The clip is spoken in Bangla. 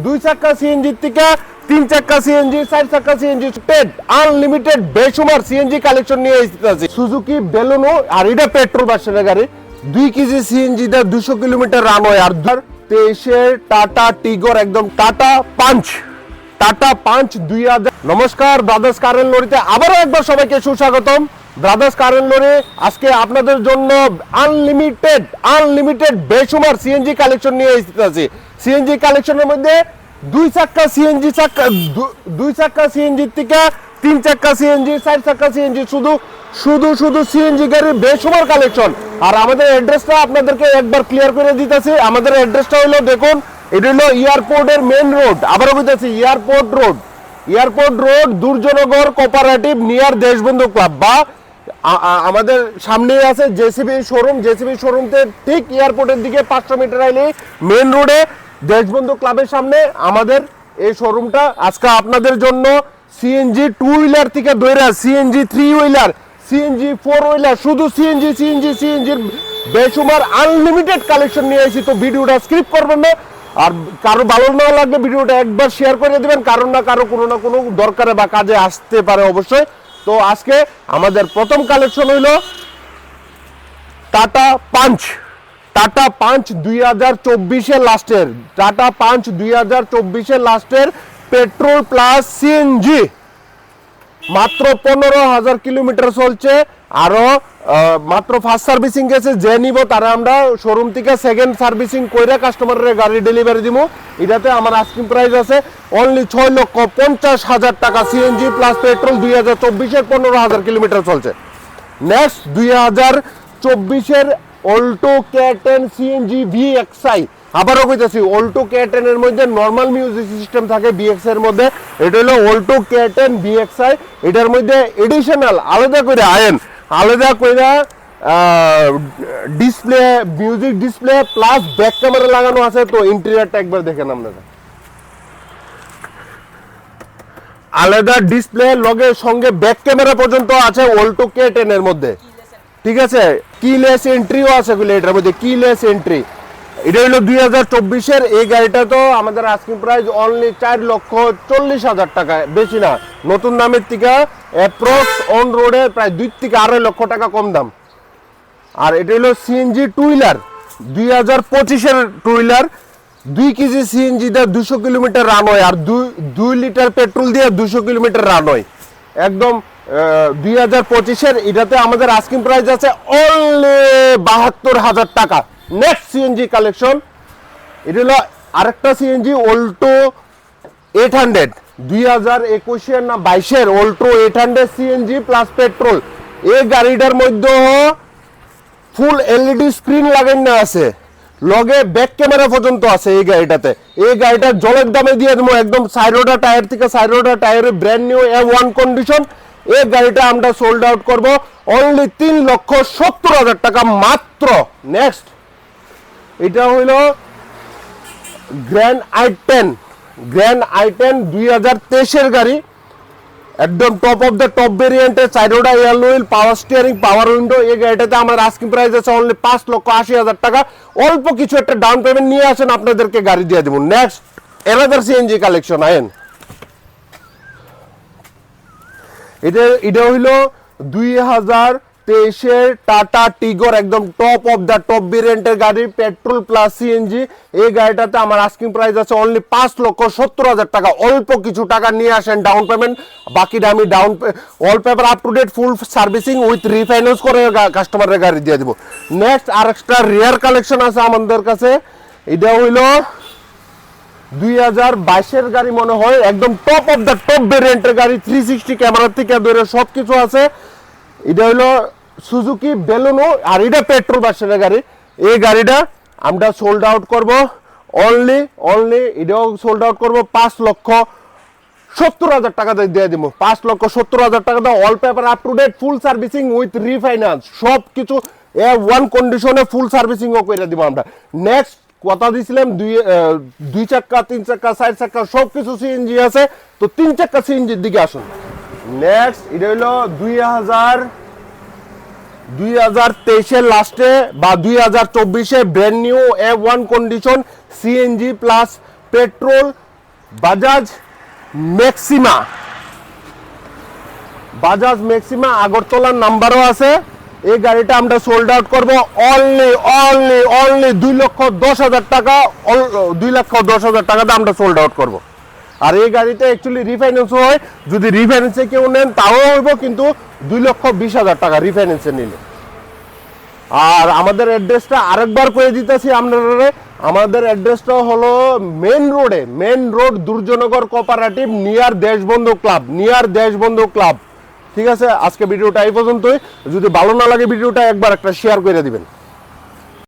দুই চাকা সিএনজি থেকে 3 চাকা সিএনজি 4 চাকা সিএনজি আনলিমিটেড বেসুমার সিএনজি কালেকশন নিয়ে এসেছে সুজুকি বেলুনো। আর এটা পেট্রোল ভার্সনের গাড়ি, 2 কেজি সিএনজি দা 200 কিলোমিটার রান হয়। আর 2023 টাটা টিগর, একদম টাটা পাঞ্চ 2000। নমস্কার, ব্রাদার্স কার এন্ড লরিতে আবারও একবার সবাইকে সুস্বাগতম। ব্রাদার্স কার এন্ড লরি আজকে আপনাদের জন্য আনলিমিটেড বেসুমার সিএনজি কালেকশন নিয়ে এসেছে। সিএনজি কালেকশনের মধ্যে 2 চাকা সিএনজি থেকে 3 চাকা সিএনজি 4 চাকা সিএনজি, শুধু সিএনজি গাড়ির বেসুমার কালেকশন। আর আমাদের অ্যাড্রেসটা আপনাদেরকে একবার ক্লিয়ার করে দিতেছি। আমাদের অ্যাড্রেসটা হলো, দেখুন, এটা হলো এয়ারপোর্টের মেইন রোড। আবারও বলতেছি, airport road Durjannagar cooperative near Deshbandhu club, বা আমাদের সামনেই আছে জেসিবি শোরুমতে ঠিক এয়ারপোর্টের দিকে 500 মিটার আইলে মেইন রোডে দেশবন্ধু ক্লাবের সামনে আমাদের এই শোরুমটা। আজকে আপনাদের জন্য সিএনজি 2 হুইলার থেকে ধরে সিএনজি 3 হুইলার, সিএনজি 4 হুইলার, শুধু সিএনজির বেসুমার আনলিমিটেড কালেকশন নিয়ে এসেছি। তো ভিডিওটা স্কিপ করবেন না। আর কারো ভালো না লাগলে ভিডিওটা একবার শেয়ার করে দিবেন, কারণ না কারো কোনো না কোনো দরকারে বা কাজে আসতে পারে অবশ্যই। তো আজকে আমাদের প্রথম কালেকশন হইল টাটা পাঞ্চ 2024 লাস্টের, টাটা পাঞ্চ 2024 লাস্টের পেট্রোল প্লাস সিএনজি, মাত্র 15,000 কিলোমিটার চলছে। আরো মাত্র ফার্স্ট সার্ভিসিং গেছে, যে নিব তারা আমরা শোরুম থেকে সেকেন্ড সার্ভিসিং কইরা কাস্টমারের গাড়ি ডেলিভারি দিব। এটাতে আমার আস্কিং প্রাইস আছে অনলি 6,50,000 টাকা। সিএনজি প্লাস পেট্রোল 2024 15,000 কিলোমিটার চলছে। Next 2024 Alto K10 CNG VXI। আবারও কইতেছি, অল্টো K10 এর মধ্যে নরমাল মিউজিক সিস্টেম থাকে VX এর মধ্যে, এটা হলো অল্টো K10 VXI। এটার মধ্যে এডিশনাল আলাদা করে display, music display plus back camera লাগানো আছে। তো ইন্টেরিয়রটা একবার দেখেন আপনারা, আলাদা ডিসপ্লে লগে সঙ্গে ব্যাক ক্যামেরা পর্যন্ত আছে অল্টো K10 এর মধ্যে, ঠিক আছে। কিলেস এন্ট্রিও আছে এটার মধ্যে, কিলেস এন্ট্রি। এটা হলো 2024 এই গাড়িটা। তো আমাদের আস্কিং প্রাইস অনলি 4,40,000 টাকা, বেশি না। নতুন দামের থেকে অ্যাপ্রক্স অন রোডে প্রায় 2 থেকে 2.5 লক্ষ টাকা কম দাম। আর এটা হলো CNG 2 wheeler, 2025 2 wheeler, 2 KG CNG দিয়ে 200 কিলোমিটার রান হয়। আর 2 লিটার পেট্রোল দিয়ে 200 কিলোমিটার রান হয়। একদম 2025 এটাতে আমাদের আস্কিং প্রাইস আছে অনলি 72,000 টাকা। নেক্সট সিএনজি কালেকশন, এটা হলো আরেকটা সিএনজি অল্টো 800, 2021 না 22 অল্টো 800 সিএনজি প্লাস পেট্রোল। এই গাড়িটার মধ্যে ফুল এলইডি স্ক্রিন লাগানো আছে, লগে ব্যাক ক্যামেরা পর্যন্ত আছে এই গাড়িটাতে। এই গাড়িটা জলের দামে দিয়ে দেবো, একদম সাইরোডা টায়ার থেকে, সাইরোডা টায়ারের ব্র্যান্ড নিউ A1 কন্ডিশন। এই গাড়িটা আমরা সোল্ড আউট করব অনলি 3,70,000 টাকা মাত্র। নেক্সট, এটা হইল গ্র্যান্ড i10 2023 গাড়ি, একদম টপ অফ দ্য টপ ভেরিয়েন্টের, সাইডোডা air wheel, power steering, power window. এই গাড়িটাতে আমার আস্কিং প্রাইস আছে অনলি 5,80,000 টাকা। অল্প কিছু একটা ডাউন পেমেন্ট নিয়ে আসেন, আপনাদেরকে গাড়ি দিয়ে দেবো। নেক্সট এনাদার সিএনজি কালেকশন আইন, এটা হইল 2023 টাটা টিগর, একদম টপ অফ দ্য টপ ভেরিয়েন্টের গাড়ি, পেট্রোল প্লাস সিএনজি। এই গাড়িটাতে আমার আস্কিং প্রাইস আছে অনলি 5,70,000 টাকা। অল্প কিছু টাকা নিয়ে আসেন ডাউন পেমেন্ট, বাকিটা আমি all paper up to date full servicing with refinance করে কাস্টমারের গাড়ি দিয়ে দিব। নেক্সট আর একটা রেয়ার কালেকশন আছে আমাদের কাছে, এটা হইল 2022 গাড়ি মনে হয়, একদম টপ অফ দ্য টপ ভেরিয়েন্টের গাড়ি, 360 ক্যামেরা থেকে ধরে সবকিছু আছে। এটা হলো সুজুকি বেলুনো, আর এটা পেট্রোল ভার্সনের গাড়ি। এই গাড়িটা আমরা সোল্ড আউট করব অনলি এটাও সোল্ড আউট করব 5,70,000 টাকা দিয়ে দিব। 5,70,000 টাকা দাও, all paper up to date full servicing with refinance, সব কিছু A1 কন্ডিশনে ফুল সার্ভিসিংও করে দিব আমরা। নেক্সট কথা দিছিলাম 2 চাকা 3 চাকা 4 চাকা সব কিছু সিএনজি আছে। তো 3 চাকা সিএনজির দিকে আসুন। নেক্সট, এটা হলো 2023 লাস্টে বা 2024 brand new A1 condition CNG plus petrol Bajaj maxima, Bajaj maxima আগরতলার নাম্বারও আছে। এই গাড়িটা আমরা সোল্ড আউট করবো অনলি অনলি অনলি 2,10,000 টাকা, 2,10,000 টাকাতে আমরা সোল্ড আউট করবো। আর এই গাড়িটা অ্যাকচুয়ালি রিফাইন্যান্সও হয়, যদি রিফাইন্যান্সে কেউ নেন তাও হইব, কিন্তু 2,20,000 টাকা রিফাইন্যান্সে নিলে। আর আমাদের অ্যাড্রেসটা আরেকবার করে দিতেছি আপনারা, আমাদের অ্যাড্রেসটা হলো main road Durjannagar cooperative near Deshbandhu club. ঠিক আছে, আজকে ভিডিওটা এই পর্যন্তই। যদি ভালো না লাগে ভিডিওটা একবার একটা শেয়ার করে দিবেন।